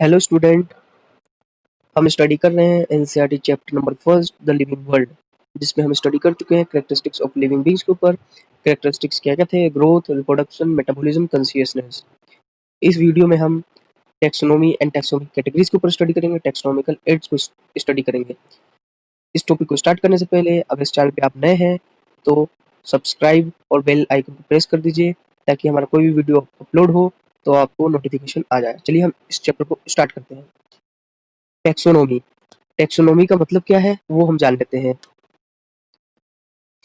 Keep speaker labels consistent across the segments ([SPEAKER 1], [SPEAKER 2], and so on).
[SPEAKER 1] Hello student. हम study कर रहे हैं NCERT chapter number first the living world, जिसमें हम स्टडी कर चुके हैं कैरेक्टरिस्टिक्स ऑफ लिविंग बींग्स के ऊपर। कैरेक्टरिस्टिक्स क्या क्या थे? Growth, reproduction, metabolism, consciousness. इस वीडियो में हम टेक्सोनोमी एंड टैक्सोनोमिक कैटेगरीज के ऊपर स्टडी करेंगे, टेक्सोनोमिकल एड्स को स्टडी करेंगे। इस टॉपिक को स्टार्ट करने से पहले अगर इस चैनल पे आप नए हैं तो सब्सक्राइब और बेल आइकन को प्रेस कर दीजिए ताकि हमारा कोई भी वीडियो अपलोड हो तो आपको नोटिफिकेशन आ जाए। चलिए हम इस चैप्टर को स्टार्ट करते हैं। टेक्सोनोमी। टेक्सोनोमी का मतलब क्या है वो हम जान लेते हैं।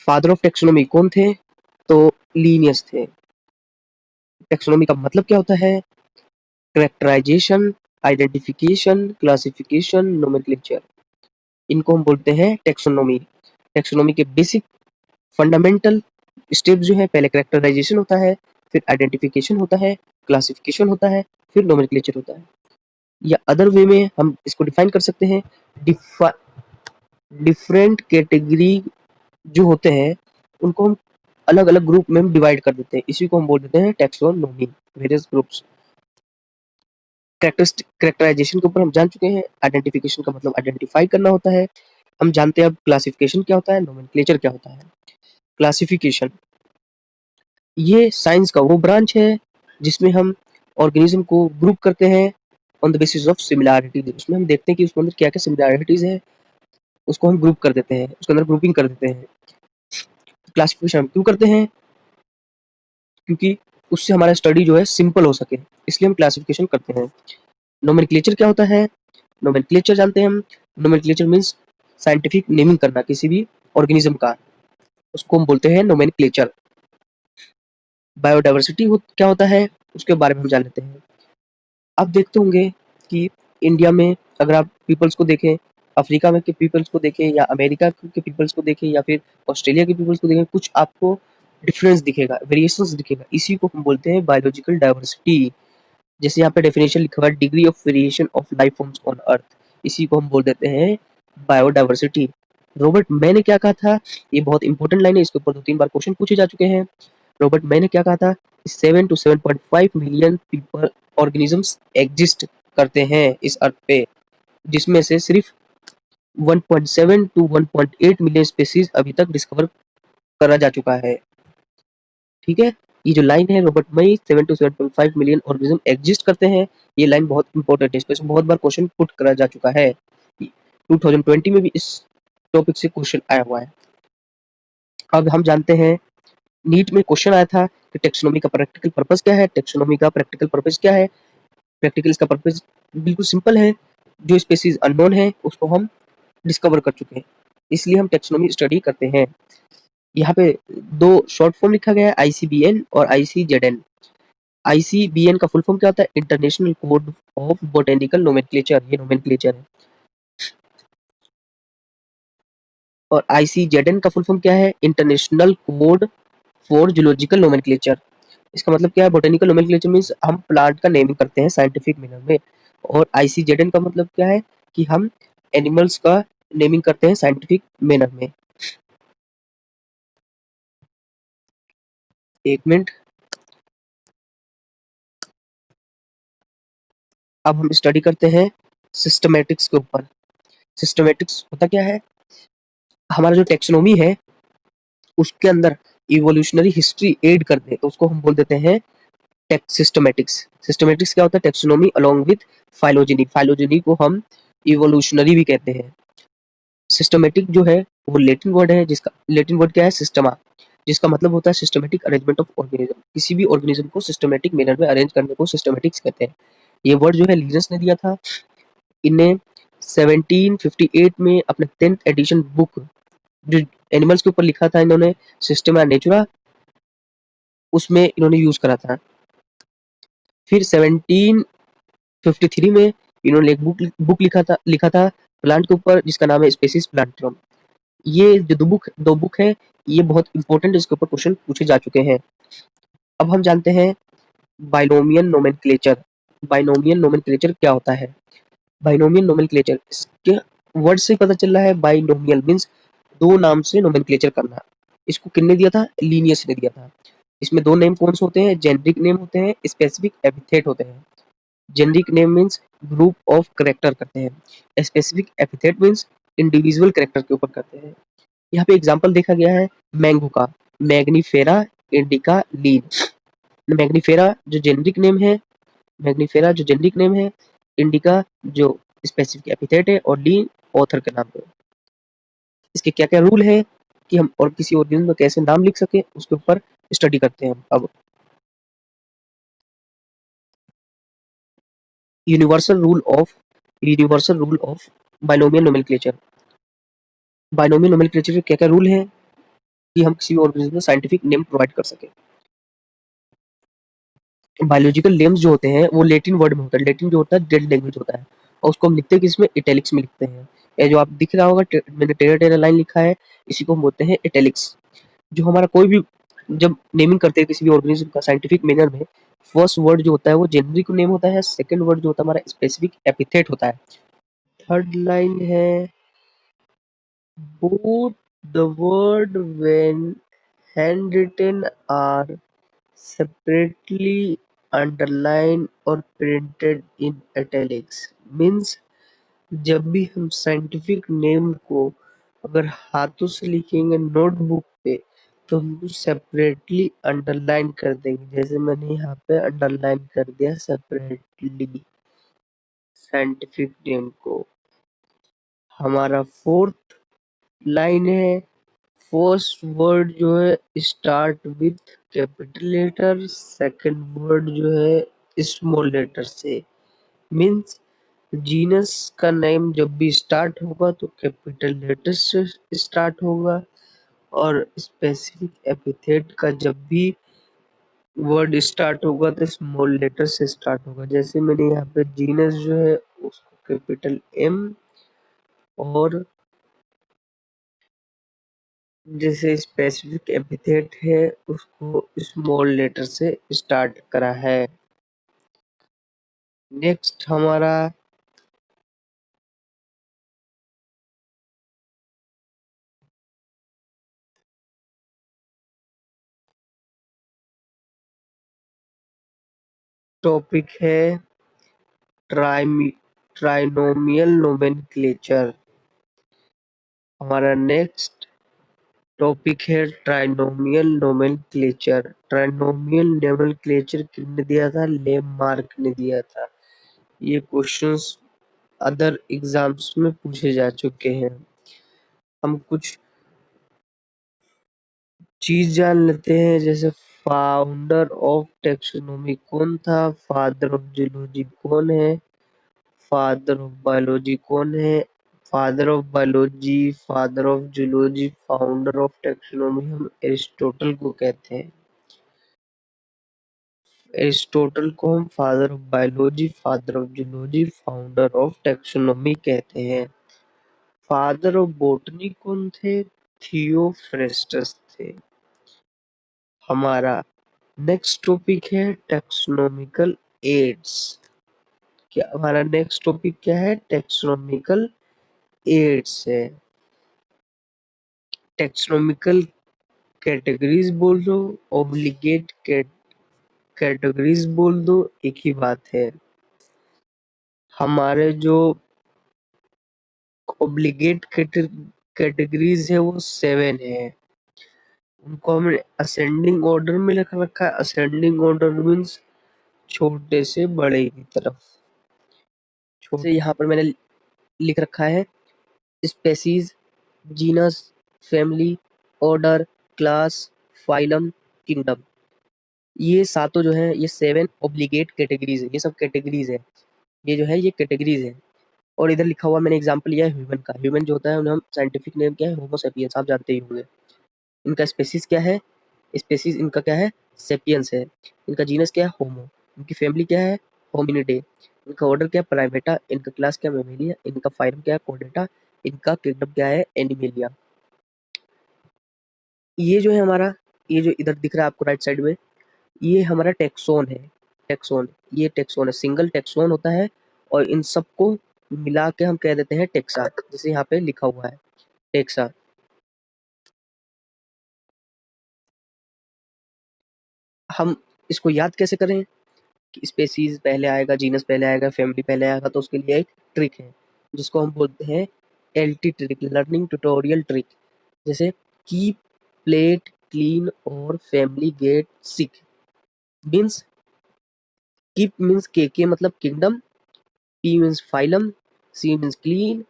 [SPEAKER 1] फादर ऑफ टेक्सोनोमी कौन थे? तो लीनियस थे। टेक्सोनोमी का मतलब क्या होता है? कैरेक्टराइजेशन, आइडेंटिफिकेशन, क्लासिफिकेशन, नोमेनक्लेचर, इनको हम बोलते हैं टेक्सोनोमी। टेक्सोनोमी के बेसिक फंडामेंटल स्टेप जो है, पहले कैरेक्टराइजेशन होता है, फिर आइडेंटिफिकेशन होता है, क्लासिफिकेशन होता है, फिर नोमेनक्लेचर होता है। या अदर वे में हम इसको डिफाइन कर सकते हैं, डिफरेंट कैटेगरी जो होते हैं उनको हम अलग अलग ग्रुप में हम डिवाइड कर देते हैं, इसी को हम बोल देते हैं टैक्सोनॉमी, वेरियस ग्रुप्स। कैरेक्टराइजेशन के ऊपर हम जान चुके हैं। आइडेंटिफिकेशन का मतलब आइडेंटिफाई करना होता है। हम जानते हैं अब क्लासिफिकेशन क्या होता है, नोमेनक्लेचर क्या होता है। क्लासिफिकेशन ये साइंस का वो ब्रांच है जिसमें हम ऑर्गेनिज्म को ग्रुप करते हैं on the basis of similarities. उसमें हम देखते हैं कि उसके अंदर क्या क्या सिमिलैरिटीज है, उसको हम ग्रुप कर देते हैं, उसके अंदर ग्रुपिंग कर देते हैं। क्लासिफिकेशन हम क्यों करते हैं? क्योंकि उससे हमारा स्टडी जो है सिंपल हो सके, इसलिए हम क्लासिफिकेशन करते हैं। नोमेनक्लेचर क्या होता है? नोमेनक्लेचर जानते हैं हम। नोमेनक्लेचर मीन्स साइंटिफिक नेमिंग करना किसी भी ऑर्गेनिज्म का, उसको हम बोलते हैं नोमेनक्लेचर। बायोडाइवर्सिटी क्या होता है उसके बारे में हम जान लेते हैं। आप देखते होंगे कि इंडिया में अगर आप पीपल्स को देखें, अफ्रीका में के पीपल्स को देखें, या अमेरिका के पीपल्स को देखें, या फिर ऑस्ट्रेलिया के पीपल्स को देखें, कुछ आपको डिफरेंस दिखेगा, वेरिएशंस दिखेगा। इसी को हम बोलते हैं बायोलॉजिकल डाइवर्सिटी। जैसे यहाँ पे डेफिनेशन लिखा हुआ है, degree of variation of life forms on earth, इसी को हम बोल देते हैं बायोडाइवर्सिटी। रॉबर्ट मे ने क्या कहा था? ये बहुत इंपॉर्टेंट लाइन है, इसके ऊपर 2-3 बार क्वेश्चन पूछे जा चुके हैं। रॉबर्ट मे ने क्या कहा था? 7 to 7.5 million people organisms exist करते हैं इस अर्थ पे, जिसमें से सिर्फ 1.7 to 1.8 मिलियन स्पीसीज अभी तक डिस्कवर करा जा चुका है। ठीक है, ये जो लाइन है Robert May 7 to 7.5 million organism exist करते हैं, ये लाइन बहुत इंपॉर्टेंट है, इस पर बहुत बार क्वेश्चन पुट करा जा चुका है। 2020 में भी इस टॉपिक से क्वेश्चन आया हुआ है। अब हम जानते हैं, नीट में क्वेश्चन आया था कि टेक्सोनोमी का प्रैक्टिकल पर्पस क्या है। टेक्सोनोमी का प्रैक्टिकल पर्पस क्या है? प्रैक्टिकल इसका पर्पस बिल्कुल सिंपल है, जो स्पीसीज अननोन है उसको हम डिस्कवर कर चुके हैं, इसलिए हम टेक्सोनोमी स्टडी करते हैं। यहाँ पे 2 शॉर्ट फॉर्म लिखा गया है, ICBN और ICZN। ICBN का फुल फॉर्म क्या होता है? International code of botanical nomenclature, ये नोमेनक्लेचर है। और ICZN का फुल फॉर्म क्या है? International code for zoological nomenclature. इसका मतलब क्या है? बोटेनिकल नोमेनक्लेचर मींस हम प्लांट का नेमिंग करते हैं साइंटिफिक मैनर में, और ICZN का मतलब क्या है कि हम एनिमल्स का नेमिंग करते हैं साइंटिफिक मैनर में। एक मिनट, अब हम स्टडी करते हैं सिस्टमैटिक्स के ऊपर। सिस्टमैटिक्स होता क्या है? हमारा जो टेक्सोनोमी है उसके अंदर इवोल्यूशनरी हिस्ट्री ऐड कर दे तो उसको हम बोल देते हैं सिस्टमैटिक्स। सिस्टमैटिक्स क्या होता है? Taxonomy along with phylogeny. Phylogeny को हम इवोल्यूशनरी भी कहते हैं। सिस्टमैटिक जो है वो लैटिन वर्ड है, जिसका लैटिन वर्ड क्या है? सिस्टमा, जिसका मतलब होता है सिस्टमैटिक अरेंजमेंट ऑफ ऑर्गेनिज्म। किसी भी ऑर्गेनिज्म को सिस्टमैटिक मैनर में अरेंज करने को सिस्टमैटिक्स कहते हैं। ये वर्ड जो है लीनस ने दिया था। इन्हें 1758 में अपने 10th एडिशन बुक जो एनिमल्स के ऊपर लिखा था इन्होंने, सिस्टमा नेचुरा, उसमें इन्होंने यूज करा था। फिर 1753 में इन्होंने एक बुक लिखा था प्लांट के ऊपर, जिसका नाम है स्पेसिस प्लांटम। ये जो दो बुक है ये बहुत इंपॉर्टेंट, इसके ऊपर क्वेश्चन पूछे जा चुके हैं। अब हम जानते हैं बाइनोमियल नोमेनक्लेचर। बाइनोमियल नोमेनक्लेचर क्या होता है? बाइनोमियल नोमेनक्लेचर इसके वर्ड से पता चल रहा है। बाइनोमियल मींस दो नाम से नोमेनक्लेचर करना। इसको किसने दिया था? लीनियस ने दिया था। इसमें दो नेम कौन से होते हैं? जेनरिक नेम होते हैं, स्पेसिफिक एपिथेट होते हैं। Generic name means group of character करते हैं। Specific epithet means individual character के ऊपर करते हैं। यहाँ पे एग्जांपल देखा गया है मैंगो का, मैग्नीफेरा इंडिका लीन। मैग्नीफेरा जो जेनरिक नेम है, मैग्नीफेरा जो जेनरिक नेम है, इंडिका जो स्पेसिफिक एपिथेट है, और लीन ऑथर का नाम है। इसके क्या क्या रूल है कि हम और किसी ऑर्गेनिज्म में कैसे नाम लिख सके, उसके ऊपर स्टडी करते हैं हम अब। Universal rule of binomial nomenclature. Binomial nomenclature के क्या क्या रूल है कि हम किसी ऑर्गेनिज्म में साइंटिफिक नेम प्रोवाइड कर सके। बायोलॉजिकल नेम्स जो होते हैं वो लैटिन वर्ड में होता है। लैटिन जो होता है डेड लैंग्वेज होता है, और उसको हम लिखते हैं किसमें, इटैलिक्स में लिखते हैं। ये जो आप दिख रहा होगा मैंने टेढ़ा टेढ़ा लाइन लिखा है, इसी को हम बोलते हैं इटैलिक्स। जो हमारा कोई भी जब नेमिंग करते हैं किसी भी ऑर्गेनिज्म का साइंटिफिक मैनर में, फर्स्ट वर्ड जो होता है वो जेनरिक नेम होता है, सेकंड वर्ड जो होता है हमारा स्पेसिफिक एपिथेट होता है। थर्ड लाइन है both the word when handwritten are separately underlined or printed in italics। Means जब भी हम साइंटिफिक नेम को अगर हाथों से लिखेंगे नोटबुक पे, तो हम सेपरेटली अंडरलाइन कर देंगे। जैसे मैंने यहाँ पे अंडरलाइन कर दिया सेपरेटली साइंटिफिक नेम को। हमारा फोर्थ लाइन है फर्स्ट वर्ड जो है start with capital letter, second word जो है स्मॉल लेटर से। मीन्स जीनस का नेम जब भी स्टार्ट होगा तो कैपिटल लेटर से स्टार्ट होगा, और स्पेसिफिक एपिथेट का जब भी वर्ड स्टार्ट होगा तो स्मॉल लेटर से स्टार्ट होगा। जैसे मैंने यहाँ पे जीनस जो है उसको कैपिटल एम, और जैसे स्पेसिफिक एपिथेट है उसको स्मॉल लेटर से स्टार्ट करा है। नेक्स्ट हमारा टॉपिक है ट्राइनोमियल नोमेनक्लेचर। हमारा नेक्स्ट टॉपिक है ट्राइनोमियल नोमेनक्लेचर। ट्राइनोमियल नोमेनक्लेचर किसने दिया था, लेमार्क ने दिया था। ये क्वेश्चंस अदर एग्जाम्स में पूछे जा चुके हैं। हम कुछ चीज जान लेते हैं, जैसे फाउंडर ऑफ टेक्सोनोमी कौन था, फादर ऑफ जूलॉजी कौन है, फादर ऑफ बायोलॉजी कौन है। Father of biology, father of zoology, founder of taxonomy हम एरिस्टोटल को कहते हैं। एरिस्टोटल को हम father of biology, father of zoology, founder of taxonomy कहते हैं। फादर ऑफ बॉटनी कौन थे, थियोफ्रेस्टस थे। हमारा नेक्स्ट टॉपिक है टेक्सोनोमिकल एड्स। क्या हमारा नेक्स्ट टॉपिक क्या है, टेक्सोनोमिकल एड्स है। टेक्सोनोमिकल कैटेगरीज बोल दो, ऑब्लिगेट कैटेगरीज बोल दो, एक ही बात है। हमारे जो ऑब्लिगेट कैटेगरीज है वो 7 है। उनको हमने असेंडिंग ऑर्डर में लिख रखा है। असेंडिंग ऑर्डर मीन्स छोटे से बड़े की तरफ। छोटे यहाँ पर मैंने लिख रखा है species, genus, family, order, class, phylum, kingdom. ये सातों जो है ये 7 ऑब्लिगेट कैटेगरीज है। ये सब कैटेगरीज है, ये जो है ये कैटेगरीज है। और इधर लिखा हुआ मैंने एग्जांपल लिया है ह्यूमन का। ह्यूमन जो होता है उन्हें हम साइंटिफिक नेम क्या है, होमो सेपियंस, आप जानते ही होंगे। इनका स्पेसीज क्या है, स्पेसीज इनका क्या है, सेपियंस है। इनका जीनस क्या है, होमो। इनकी फैमिली क्या है, होमिनिडे। इनका ऑर्डर क्या है, प्राइमेटा। इनका क्लास क्या है, मेमेलिया। इनका फाइलम क्या है, कोर्डेटा। इनका किंगडम क्या है, एनिमेलिया। ये जो है हमारा, ये जो इधर दिख रहा है आपको राइट साइड में, ये हमारा टेक्सोन है। टेक्सोन, ये टेक्सोन है, सिंगल टेक्सोन होता है, और इन सबको मिला के हम कह देते हैं टेक्सा, जैसे यहाँ पे लिखा हुआ है टेक्सा। हम इसको याद कैसे करें स्पेसीज पहले आएगा, जीनस पहले आएगा, फैमिली पहले आएगा, तो उसके लिए एक ट्रिक है जिसको हम बोलते हैं LT trick, learning tutorial trick. जैसे कीप प्लेट क्लीन और family get sick means keep means के मतलब kingdom, P means phylum, C means clean,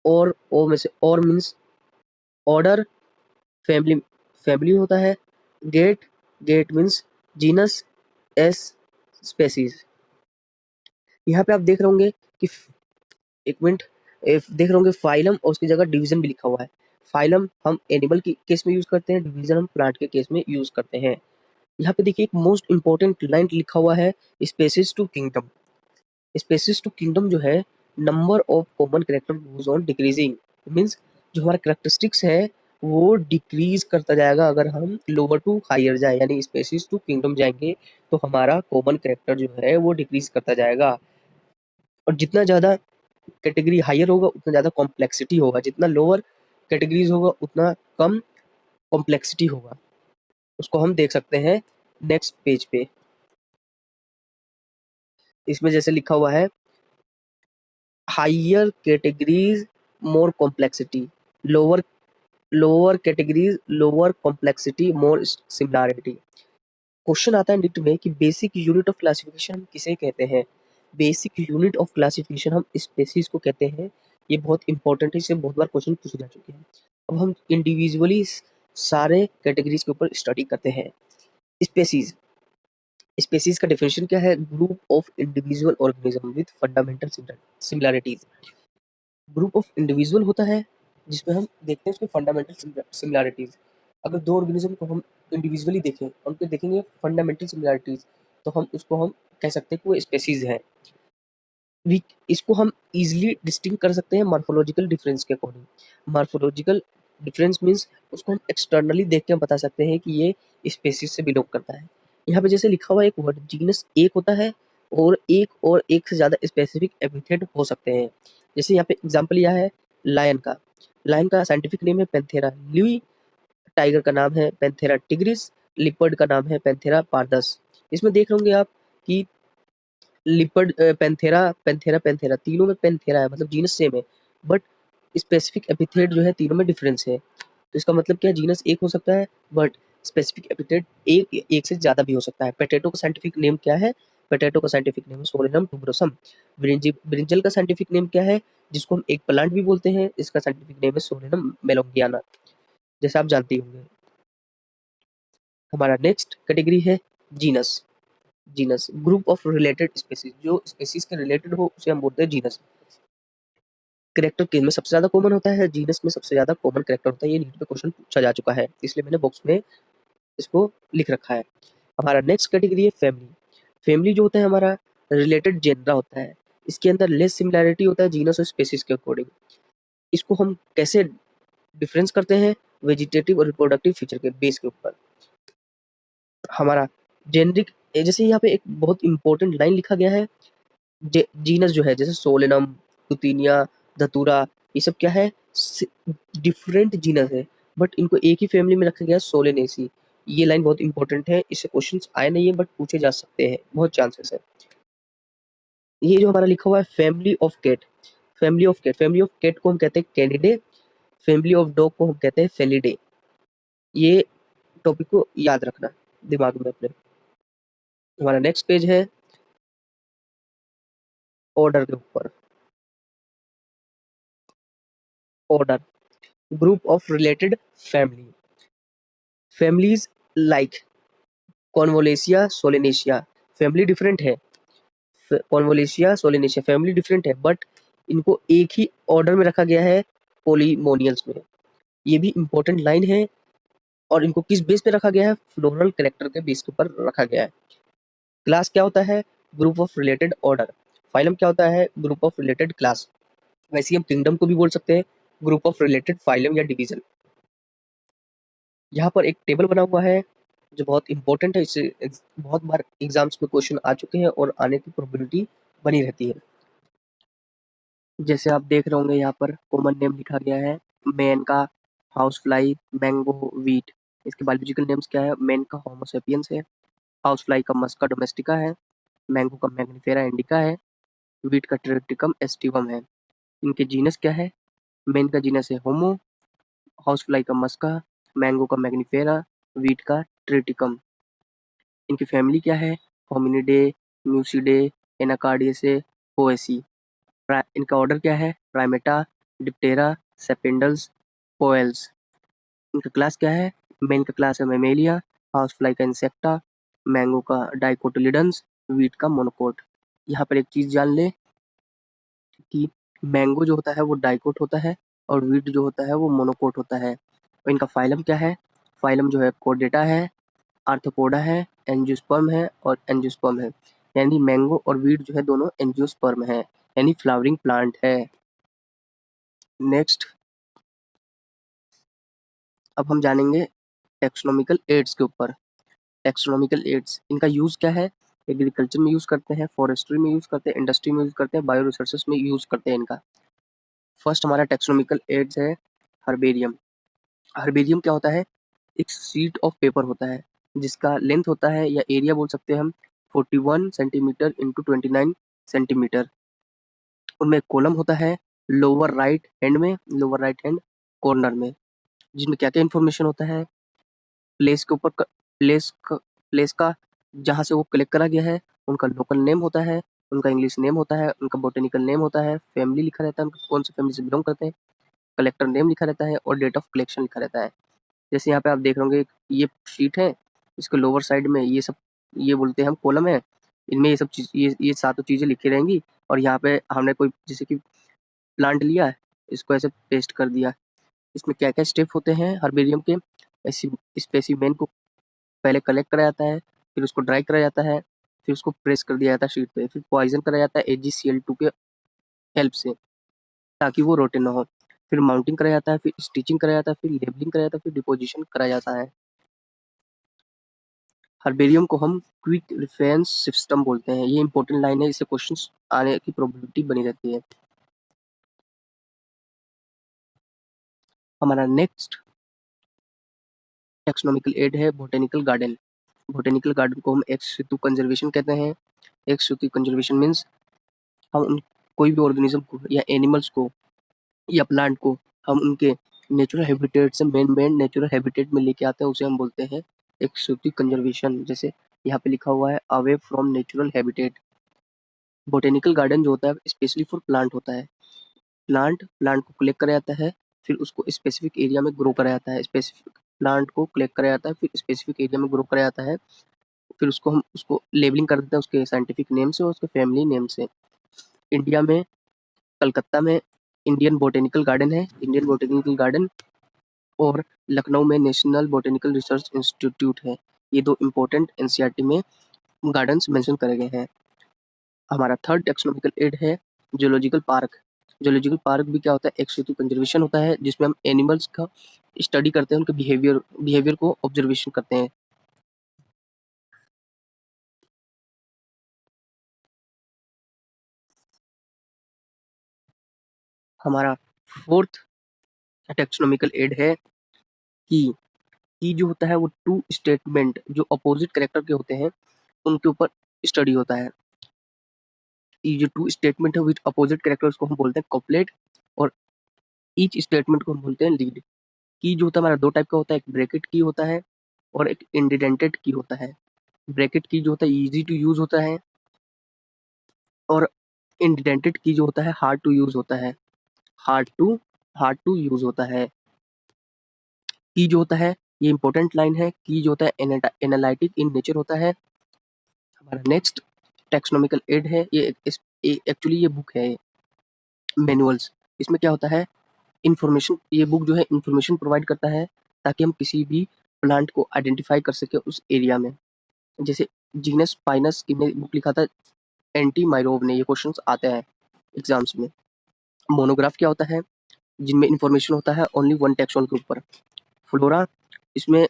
[SPEAKER 1] और ओ में से और मीन्स ऑर्डर, फैमिली फैमिली होता है, get get means genus, S species. यहाँ पे आप देख रहे होंगे कि एक मिनट, देख रहे होंगे फाइलम और उसकी जगह डिवीजन भी लिखा हुआ है। फाइलम हम एनिमल के केस में यूज करते हैं, डिवीजन हम प्लांट के केस में यूज करते हैं। यहाँ पे देखिए एक मोस्ट इंपॉर्टेंट लाइन लिखा हुआ है, species to kingdom. Species to kingdom जो है, number of common character goes on decreasing, means जो हमारा कैरेक्टरिस्टिक्स है वो डिक्रीज करता जाएगा अगर हम लोअर टू हायर जाए, यानी स्पेसिस टू किंगडम जाएंगे तो हमारा कॉमन कैरेक्टर जो है वो डिक्रीज करता जाएगा। और जितना ज्यादा कैटेगरी हायर होगा उतना ज्यादा कॉम्प्लेक्सिटी होगा, जितना लोअर कैटेगरीज होगा उतना कम कॉम्प्लेक्सिटी होगा। उसको हम देख सकते हैं नेक्स्ट पेज पे। इसमें जैसे लिखा हुआ है, higher categories more complexity, lower lower categories lower complexity more similarity. Question आता है नीट में कि बेसिक यूनिट ऑफ क्लासिफिकेशन हम किसे कहते हैं। बेसिक यूनिट ऑफ क्लासिफिकेशन हम स्पेसीज को कहते हैं। ये बहुत इंपॉर्टेंट है, इससे बहुत बार क्वेश्चन पूछे जा चुके हैं। अब हम इंडिविजुअली सारे कैटेगरीज के ऊपर स्टडी करते हैं। स्पेसीज, स्पेसीज का डेफिनेशन क्या है, group of individual organism with fundamental similarities. Group of individual होता है जिसमें हम देखते हैं उसके फंडामेंटल सिमिलैरिटीज। अगर दो ऑर्गेनिज्म को हम इंडिविजुअली देखें, उनके देखेंगे फंडामेंटल सिमिलैरिटीज, तो हम उसको कह सकते हैं कि वो स्पेसीज है। इसको हम इजीली डिस्टिंग कर सकते हैं मॉर्फोलॉजिकल डिफरेंस के अकॉर्डिंग। मॉर्फोलॉजिकल डिफरेंस मींस उसको हम एक्सटर्नली देख के बता सकते हैं कि ये स्पेसीज से बिलोंग करता है। यहाँ पे जैसे लिखा हुआ है एक वर्ड जीनस एक होता है, और एक से ज्यादा स्पेसिफिक एपिथेट हो सकते हैं। जैसे यहाँ पे एग्जांपल यह है लायन का। लायन का साइंटिफिक नेम है पैंथेरा ल्यूई, टाइगर का नाम है पैंथेरा टिग्रिस, लिपर्ड का नाम है पैंथेरा पारदस। इसमें देख रहे होंगे आप कि लिपर्ड, पैंथेरा पैंथेरा पैंथेरा तीनों में पैंथेरा है, मतलब जीनस सेम है, बट स्पेसिफिक एपिथेट जो है तीनों में डिफरेंस है। तो इसका मतलब क्या है, जीनस एक हो सकता है बट स्पेसिफिक एपिथेट एक से ज्यादा भी हो सकता है। पोटैटो का साइंटिफिक नेम क्या है, पोटैटो का साइंटिफिक नेम है सोलेनम टुबरोसम। ब्रिंजल का साइंटिफिक नेम क्या है, जिसको हम एक प्लांट भी बोलते हैं, इसका साइंटिफिक नेम है सोलेनम मेलोंगियाना, जैसे आप जानते होंगे। हमारा नेक्स्ट कैटेगरी है genus. Genus group of related species, जो स्पीसीज के रिलेटेड हो उसे हम बोलते हैं जीनस। कैरेक्टर किन में सबसे ज्यादा कॉमन होता है, जीनस में सबसे ज्यादा कॉमन कैरेक्टर होता है। ये नीट पे क्वेश्चन पूछा जा चुका है, इसलिए मैंने बॉक्स में इसको लिख रखा है। हमारा नेक्स्ट कैटेगरी है फैमिली। फैमिली जो होता है हमारा रिलेटेड जेनरा होता है, इसके अंदर लेस सिमिलैरिटी होता है जीनस और स्पेसीज के अकॉर्डिंग। इसको हम कैसे डिफरेंस करते हैं, वेजिटेटिव और रिप्रोडक्टिव फीचर के बेस के ऊपर। हमारा जेनरिक, जैसे यहाँ पे एक बहुत इंपॉर्टेंट लाइन लिखा गया है, जीनस जो है जैसे सोलेनम, पुतीनिया, धतूरा, ये सब क्या है, डिफरेंट जीनस है, बट इनको एक ही फैमिली में रखा गया है, सोलेनेसी। ये लाइन बहुत इंपॉर्टेंट है, इससे क्वेश्चंस आए नहीं है बट पूछे जा सकते हैं, बहुत चांसेस है। ये जो हमारा लिखा हुआ है family of cat, family of cat, family of cat को हम कहते हैं कैनिडे, फैमिली ऑफ डॉग को हम कहते हैं फेलिडे। ये टॉपिक को याद रखना दिमाग में अपने। हमारा नेक्स्ट पेज है ऑर्डर के ऊपर। Order, group of related family, families like Convolvulaceae Solanaceae. Family different है, कॉन्वोलेशिया सोलेनेशिया फैमिली डिफरेंट है, बट इनको एक ही ऑर्डर में रखा गया है पोलीमोनियल्स में। ये भी इंपॉर्टेंट लाइन है। और इनको किस बेस पे रखा गया है, फ्लोरल कैरेक्टर के बेस के ऊपर रखा गया है। क्लास क्या होता है, group of related order. Phylum क्या होता है, ग्रुप ऑफ रिलेटेड क्लास। वैसे ही हम किंगडम को भी बोल सकते हैं ग्रुप ऑफ रिलेटेड फाइलम या डिवीजन। यहाँ पर एक टेबल बना हुआ है जो बहुत इंपॉर्टेंट है, इससे बहुत बार एग्जाम्स में क्वेश्चन आ चुके हैं और आने की प्रोबेबिलिटी बनी रहती है। जैसे आप देख रहे होंगे यहाँ पर कॉमन नेम लिखा गया है, मैन का हाउस फ्लाई, मैंगो, वीट। इसके बायोलॉजिकल नेम्स क्या है, मैन का होमो सेपियंस है, हाउस फ्लाई का मस्का डोमेस्टिका है, मैंगो का मैग्निफेरा इंडिका है, वीट का ट्रिटिकम एस्टिवम है। इनके जीनस क्या है? मेन का जीनस है होमो, हाउस फ्लाई का मस्का, मैंगो का मैग्निफेरा, वीट का ट्रिटिकम। इनकी फैमिली क्या है? Hominidae, Muscidae, Anacardiaceae, Poaceae. इनका ऑर्डर क्या है? Primata, Diptera, Sapindales, Poales. इनका क्लास क्या है? मेन का क्लास है मेमेलिया, हाउस फ्लाई का इंसेक्टा, मैंगो का डाइकोटिलिडन्स, वीट का मोनोकोट। यहाँ पर एक चीज जान ले कि मैंगो जो होता है वो डाइकोट होता है और वीट जो होता है वो मोनोकोट होता है। और इनका फाइलम क्या है? फाइलम जो है कोर्डेटा है, आर्थ्रोपोडा है, एंजियोस्पर्म है और एंजियोस्पर्म है। यानी मैंगो और वीट जो है दोनों एंजियोस्पर्म है, यानी फ्लावरिंग प्लांट है। नेक्स्ट अब हम जानेंगे टेक्सोनोमिकल एड्स के ऊपर। टेक्सोनोमिकल एड्स इनका यूज क्या है? एग्रीकल्चर में यूज करते हैं, फॉरेस्ट्री में यूज करते हैं, इंडस्ट्री में यूज करते हैं, बायो रिसोर्सेज में यूज करते हैं इनका। फर्स्ट हमारा टेक्सोनोमिकल एड्स है हर्बेरियम। हर्बेरियम क्या होता है? एक शीट ऑफ पेपर होता है जिसका लेंथ होता है या एरिया बोल सकते हैं हम 41 सेंटीमीटर इंटू 29 सेंटीमीटर। उनमें कॉलम होता है लोअर राइट हैंड कॉर्नर में, जिसमें क्या क्या इन्फॉर्मेशन होता है? प्लेस के ऊपर प्लेस का जहाँ से वो कलेक्ट करा गया है, उनका लोकल नेम होता है, उनका इंग्लिश नेम होता है, उनका बोटेनिकल नेम होता है, फैमिली लिखा रहता है, उनका कौन सी फैमिली से बिलोंग करते हैं, कलेक्टर नेम लिखा रहता है और डेट ऑफ कलेक्शन लिखा रहता है। जैसे यहाँ पे आप देख रहे होंगे ये शीट है, इसके लोअर साइड में ये सब ये बोलते हैं हम कॉलम है, इनमें ये सब चीज ये सातों चीजें लिखी रहेंगी। और यहाँ पे हमने कोई जैसे कि प्लांट लिया है, इसको ऐसे पेस्ट कर दिया। इसमें क्या क्या स्टेप होते हैं हर्बेरियम के? स्पेसिमेन को पहले कलेक्ट करा जाता है, फिर उसको ड्राई करा जाता है, फिर उसको प्रेस कर दिया जाता है शीट पे, फिर पॉइजन करा जाता है AgCl2 के हेल्प से ताकि वो रोटे ना हो। फिर माउंटिंग करा जाता है, फिर स्टिचिंग करा जाता है, फिर लेबलिंग करा जाता है, फिर डिपोजिशन करा जाता है। हर्बेरियम को हम क्विक रेफरेंस सिस्टम बोलते हैं। ये इंपॉर्टेंट लाइन है, इससे क्वेश्चंस आने की प्रोबेबिलिटी बनी रहती है। हमारा नेक्स्ट टेक्सोनोमिकल एड है बोटेनिकल गार्डन। बोटेनिकल गार्डन को हम एक्स सितु कंजर्वेशन कहते हैं। एक्स सितु कंजर्वेशन मीन्स हम उन कोई भी ऑर्गेनिज्म को या एनिमल्स को या प्लांट को हम उनके नेचुरल हैबिटेट से मेन नेचुरल हैबिटेट में लेके आते हैं, उसे हम बोलते हैं एक्सोटिक कंजर्वेशन। जैसे यहाँ पे लिखा हुआ है away from natural habitat. Botanical garden जो होता है स्पेशली फॉर प्लांट होता है। प्लांट को कलेक्ट करा जाता है, फिर उसको स्पेसिफिक एरिया में ग्रो करा जाता है। स्पेसिफिक प्लांट को कलेक्ट करा जाता है, फिर स्पेसिफिक एरिया में ग्रो करा जाता है, फिर उसको हम उसको लेबलिंग कर देते हैं उसके साइंटिफिक नेम से और उसके फैमिली नेम से। इंडिया में कलकत्ता में इंडियन बोटेनिकल गार्डन है, इंडियन बोटेनिकल गार्डन, और लखनऊ में नेशनल बोटेनिकल रिसर्च इंस्टीट्यूट है। ये दो इम्पोर्टेंट एनसीईआरटी में गार्डन्स मेंशन करे गए हैं। हमारा थर्ड टेक्सोनोमिकल एड है जूलॉजिकल पार्क। जूलॉजिकल पार्क भी क्या होता है? एक्स कंजर्वेशन होता है, जिसमें हम एनिमल्स का स्टडी करते हैं, उनके बिहेवियर को ऑब्जर्वेशन करते हैं। हमारा फोर्थ टेक्सोनोमिकल एड है की। की जो होता है वो टू स्टेटमेंट जो अपोजिट कैरेक्टर के होते हैं उनके ऊपर स्टडी होता है। ये जो टू स्टेटमेंट है विच अपोजिट कैरेक्टर्स को हम बोलते हैं कॉपलेट, और ईच स्टेटमेंट को हम बोलते हैं लीड। की जो होता है हमारा दो टाइप का होता है, एक ब्रैकेट की होता है और एक इंडेंटेड की होता है। ब्रैकेट की जो होता है इजी टू यूज होता है, और इंडेंटेड की जो होता है हार्ड टू यूज होता है। Hard to hard to use होता है। की जो होता है ये इंपॉर्टेंट लाइन है, की जो होता है एनालिटिक इन नेचर होता है। हमारा नेक्स्ट टेक्सोनोमिकल एड है, ये एक्चुअली ये बुक है मैनुअल्स। इसमें क्या होता है? इंफॉर्मेशन, ये बुक जो है इंफॉर्मेशन प्रोवाइड करता है ताकि हम किसी भी प्लांट को आइडेंटिफाई कर सके उस एरिया में। जैसे जीनस पाइनस की बुक लिखा था एंटी माइरोव ने, ये क्वेश्चंस आते हैं एग्जाम्स में। मोनोग्राफ क्या होता है? जिनमें इंफॉर्मेशन होता है ओनली वन टेक्सोन के ऊपर। फ्लोरा, इसमें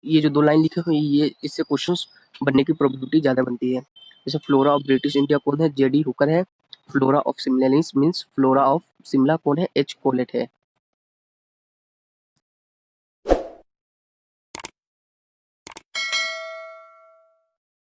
[SPEAKER 1] ये जो दो लाइन लिखे हुए ये इससे क्वेश्चंस बनने की प्रोबेबिलिटी ज़्यादा बनती है। जैसे फ्लोरा ऑफ ब्रिटिश इंडिया कौन है? JD हुकर है। Flora of Simlensis means flora of Shimla कौन है? H. कोलेट है।